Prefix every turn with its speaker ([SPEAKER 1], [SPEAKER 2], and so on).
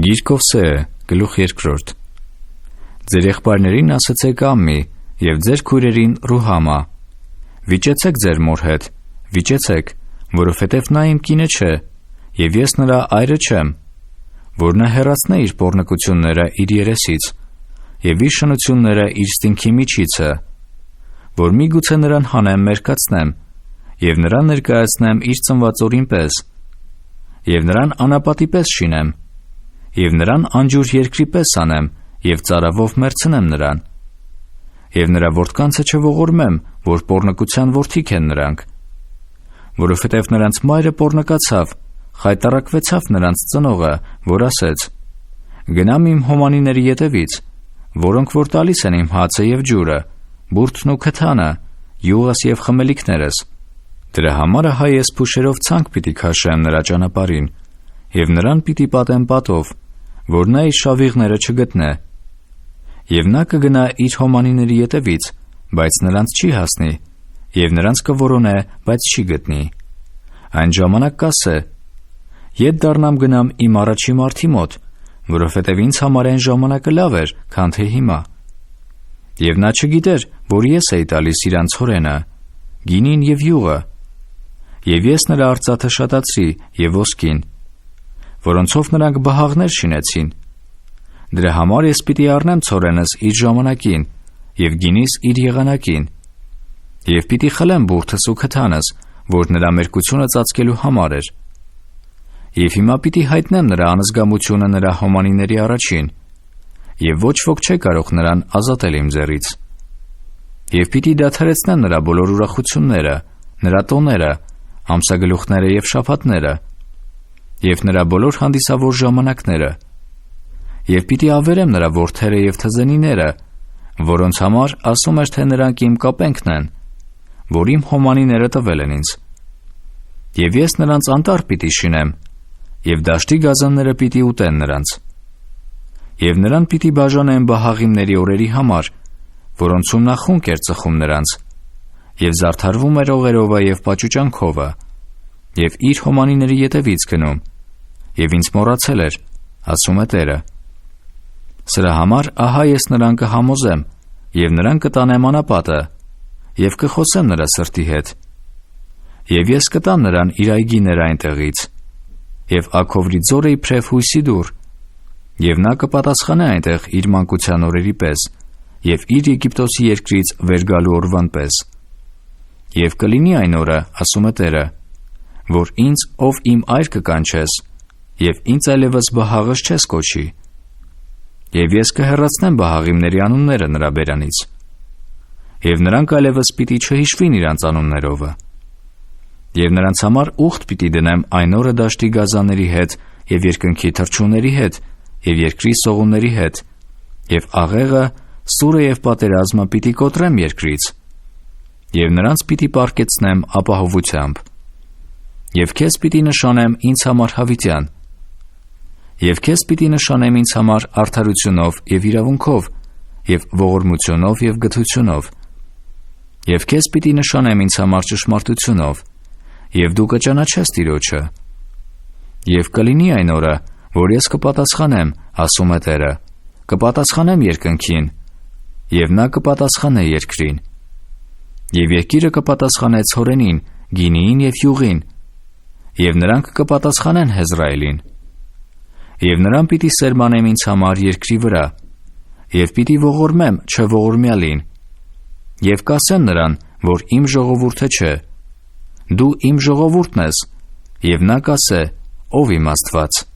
[SPEAKER 1] Գիրք Ովսեե, գլուխ 2. Ձեր եղբայրներին ասացեք Ամմի, և ձեր քույրերին Ռուհամա. վիճեցեք ձեր մոր հետ, վիճեցեք, որովհետև նա իմ կինը չէ, և ես նրա այրը չեմ, որ նա հեռացնե իր պոռնկությունները իր երեսից, և իր շնությունները իր ստինքի միջիցը, որ միգուցե նրան հանեմ մերկացնեմ, և նրան ներկայացնեմ իր ծնվածօրին պես, և նրան անապատի պես շինեմ, և նրան անջուր երկրի պես անեմ, և ծարավով մեռցնեմ նրան, և նրա որդկանցը չողորմեմ, որ պոռնկության որդիք են նրանք, որովհետև նրանց մայրը պոռնկացավ, խայտառակվեցավ նրանց ծնողը, որ ասեց. գնամ իմ հոմանիների ետևից, որոնք որ տալիս են իմ հացը և ջուրը, բուրդն ու քթանը, յուղս և խմելիքներս, դրա համարը հայ ես փուշերով ցանկ պիտի քաշեմ նրա ճանապարհին, և նրան պիտի պատեմ պատով, որ նա իր շավիղները չգտնե, և նա կգնա իր հոմանիների ետևից, բայց նրանց չի հասնի, և նրանց կորոնե, բայց չի գտնի, այն ժամանակ կասե. ետ դառնամ գնամ իմ առաջի մարդի մոտ, որովհետև ինձ համար այն ժամանակը լավ էր, քան թե հիմա, և նա չգիտեր, որ ես էի տալիս իրանց հորենը, գինին և յուղը, և ես նրա արծաթը շատացրի և ոսկին, որոնցով նրանք բահաղներ շինեցին, դրա համար ես պիտի առնեմ ցորենս իր ժամանակին, և գինիս իր եղանակին, և պիտի խլեմ բուրդս ու քթանս, որ նրա մերկությունը ծածկելու համար էր, և հիմա պիտի հայտնեմ նրա անզգամությունը նրա հոմանիների առաջին, և ոչ ոք չէ կարող նրան ազատել իմ ձեռից, և պիտի դադարեցնեմ նրա բոլոր ուրախությունները, նրա տոները, ամսագլուխները և շաբաթները, և նրա բոլոր հանդիսավոր ժամանակները, և պիտի ավերեմ նրա որդերը և թզենիները, որոնց համար ասում էր, թե նրանք իմ կապենքն են, որ իմ հոմանիները տվել են ինձ, և ես նրանց անտառ պիտի շինեմ, և դաշտի գազանները պիտի ուտեն նրանց, և նրան պիտի բաժանեմ բահաղիմների օրերի համար, որոնցում նա խունկ էր ծխում նրանց, և զարդարվում էր օղերովը և պաճուճանքովը, և իր հոմանիների ետևից գնում, և ինձ մոռացել էր, ասում է Տերը. սրա համար ահա ես նրան կհամոզեմ, և նրան կտանեմ անապատը, և կխոսեմ նրա սրտի հետ, և ես կտամ նրան իր այգիները այնտեղից, և աքովրի ձորը իբրև հույսի դուռ, և նա կպատասխանե այնտեղ իր մանկության օրերի պես, և իր Եգիպտոսի երկրից վեր գալու օրվան պես, և կլինի այն օրը, ասում է Տերը, որ ինձ, ով իմ այր կկանչես, և ինձ այլևս բահաղս չես կոչի, և ես կհեռացնեմ բահաղիմների անունները նրա բերանից, և նրանք այլևս պիտի չհիշվին իրանց անուններովը, և նրանց համար ուխտ պիտի դնեմ այն օրը դաշտի գազանների հետ և երկնքի թռչունների հետ և երկրի սողունների հետ, և աղեղը, սուրը և պատերազմը պիտի կոտրեմ երկրից, և նրանց պիտի պառկեցնեմ ապահովությամբ, և քեզ պիտի նշանեմ ինձ համար հավիտյան, և քեզ պիտի նշանեմ ինձ համար արդարությունով և իրավունքով, և ողորմությունով և գթությունով, և քեզ պիտի նշանեմ ինձ համար ճշմարտությունով, և դու կճանաչես Տիրոջը, և կլինի այն օրը, որ ես կպատասխանեմ, ասում է Տերը, կպատասխանեմ երկնքին, և նա կպատասխանե երկրին, և երկիրը կպատասխանե ցորենին, գինիին և յուղին, և նրանք կպատասխանեն Հեզրայելին, և նրան պիտի սերմանեմ ինձ համար երկրի վրա, և պիտի ողորմեմ չողորմյալին, և կասեմ նրան, որ իմ ժողովուրդը չէ, դու իմ ժողովուրդն ես, և նա կասե. ով իմ Աստված։